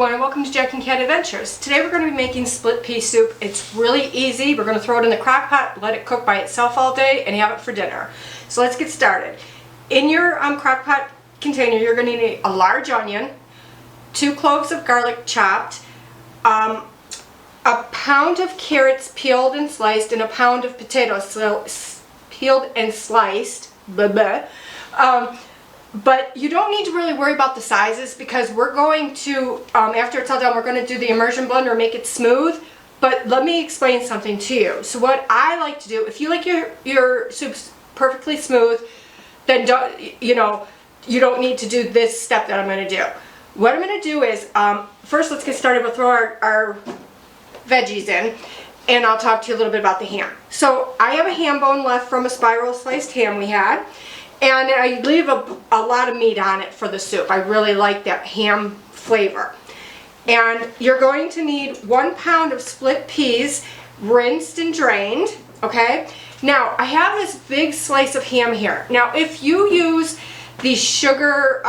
everyone, and welcome to Jack and Cat Adventures. Today we're going to be making split pea soup. It's really easy. We're going to throw it in the crock pot, let it cook by itself all day, and have it for dinner. So let's get started. In your crock pot container, you're going to need a large onion, 2 cloves of garlic chopped, a pound of carrots peeled and sliced, and a pound of potatoes peeled and sliced. But you don't need to really worry about the sizes because we're going to, after it's all done, we're going to do the immersion blender and make it smooth. But let me explain something to you. So what I like to do, if you like your soups perfectly smooth, then you don't need to do this step that I'm going to do. What I'm going to do is, first let's get started. We'll throw our veggies in, and I'll talk to you a little bit about the ham. So I have a ham bone left from a spiral sliced ham we had. And I leave a lot of meat on it for the soup. I really like that ham flavor. And you're going to need 1 pound of split peas, rinsed and drained, okay? Now, I have this big slice of ham here. Now, if you use the sugar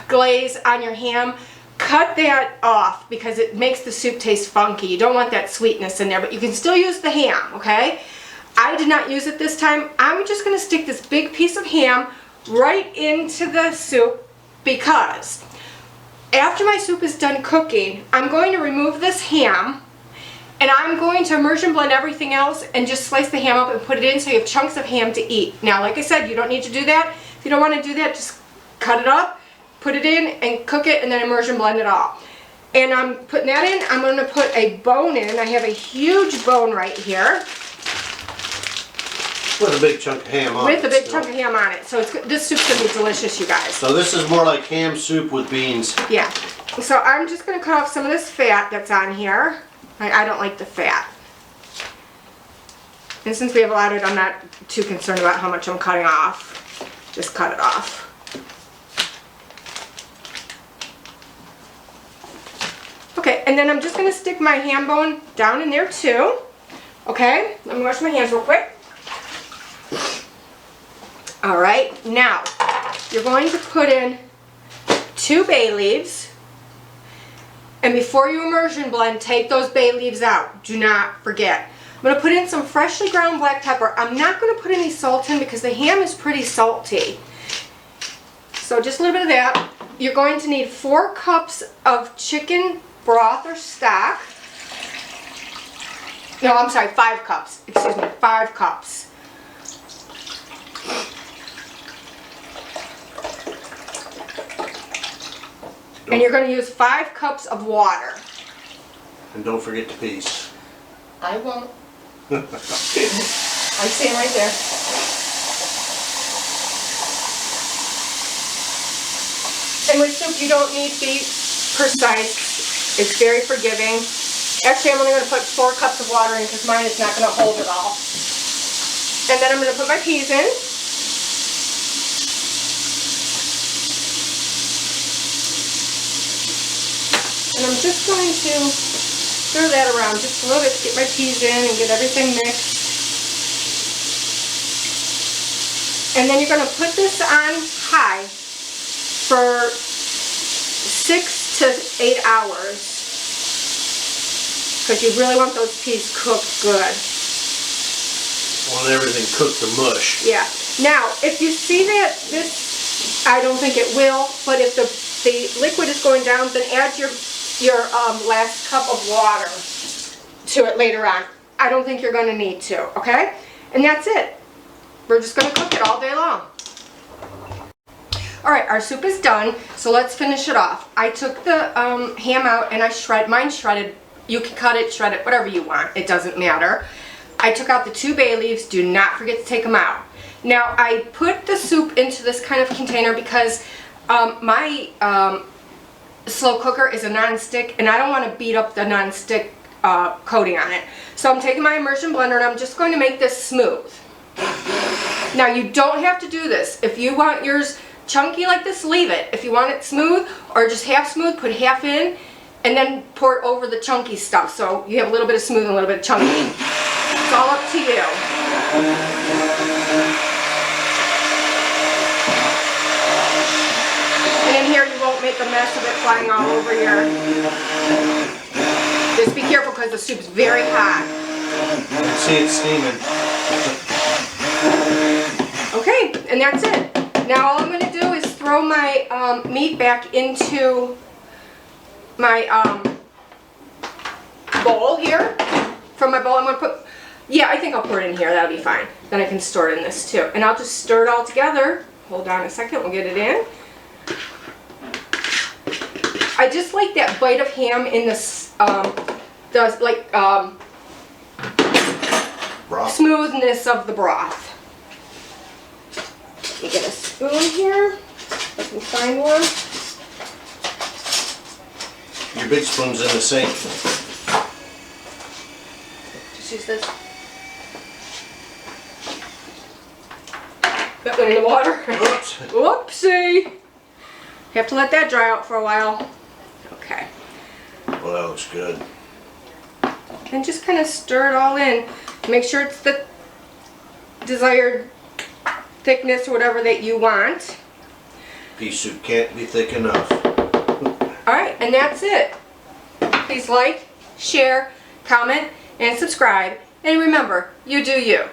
glaze on your ham, cut that off because it makes the soup taste funky. You don't want that sweetness in there, but you can still use the ham, okay? I did not use it this time. I'm just going to stick this big piece of ham right into the soup because after my soup is done cooking, I'm going to remove this ham and I'm going to immersion blend everything else and just slice the ham up and put it in so you have chunks of ham to eat. Now, like I said, you don't need to do that. If you don't want to do that, just cut it up, put it in, and cook it, and then immersion blend it all. And I'm putting that in. I'm going to put a bone in. I have a huge bone right here. With a big chunk of ham on it. With a big chunk of ham on it. So this soup's going to be delicious, you guys. So this is more like ham soup with beans. Yeah. So I'm just going to cut off some of this fat that's on here. I don't like the fat. And since we have a lot of it, I'm not too concerned about how much I'm cutting off. Just cut it off. Okay, and then I'm just going to stick my ham bone down in there too. Okay, let me wash my hands real quick. Alright, now you're going to put in 2 bay leaves, and before you immersion blend, take those bay leaves out. Do not forget. I'm going to put in some freshly ground black pepper. I'm not going to put any salt in because the ham is pretty salty. So just a little bit of that. You're going to need 4 cups of chicken broth or stock. No, I'm sorry, 5 cups. Excuse me, 5 cups. And you're going to use 5 cups of water. And don't forget the peas. I won't. I'm staying right there. And with soup, you don't need to be precise. It's very forgiving. Actually, I'm only going to put 4 cups of water in because mine is not going to hold it all. And then I'm going to put my peas in. And I'm just going to stir that around just a little bit to get my peas in and get everything mixed. And then you're going to put this on high for 6 to 8 hours because you really want those peas cooked good. Want everything cooked to mush. Yeah. Now, if you see that this, I don't think it will, but if the liquid is going down, then add your last cup of water to it later on. I don't think you're going to need to, okay? And that's it. We're just going to cook it all day long. Alright, our soup is done, so let's finish it off. I took the ham out and I shredded, mine shredded. You can cut it, shred it, whatever you want. It doesn't matter. I took out the 2 bay leaves. Do not forget to take them out. Now, I put the soup into this kind of container because my slow cooker is a non-stick and I don't want to beat up the non-stick coating on it. So I'm taking my immersion blender and I'm just going to make this smooth. Now, you don't have to do this. If you want yours chunky like this, leave it. If you want it smooth or just half smooth, put half in and then pour it over the chunky stuff so you have a little bit of smooth and a little bit of chunky. It's all up to you. And in here you won't don't make a mess of it flying all over your... Just be careful because the soup's very hot. See it steaming. Okay, and that's it. Now all I'm going to do is throw my meat back into my bowl here. From my bowl, I'm going to put... Yeah, I think I'll pour it in here. That'll be fine. Then I can store it in this too. And I'll just stir it all together. Hold on a second. We'll get it in. I just like that bite of ham in this, smoothness of the broth. Let me get a spoon here. Let me find one. Your big spoon's in the sink. Just use this. That went in the water. Oops. Whoopsie. You have to let that dry out for a while. Okay. Well, that looks good. And just kind of stir it all in. Make sure it's the desired thickness or whatever that you want. Pea soup can't be thick enough. Alright, and that's it. Please like, share, comment, and subscribe. And remember, you do you.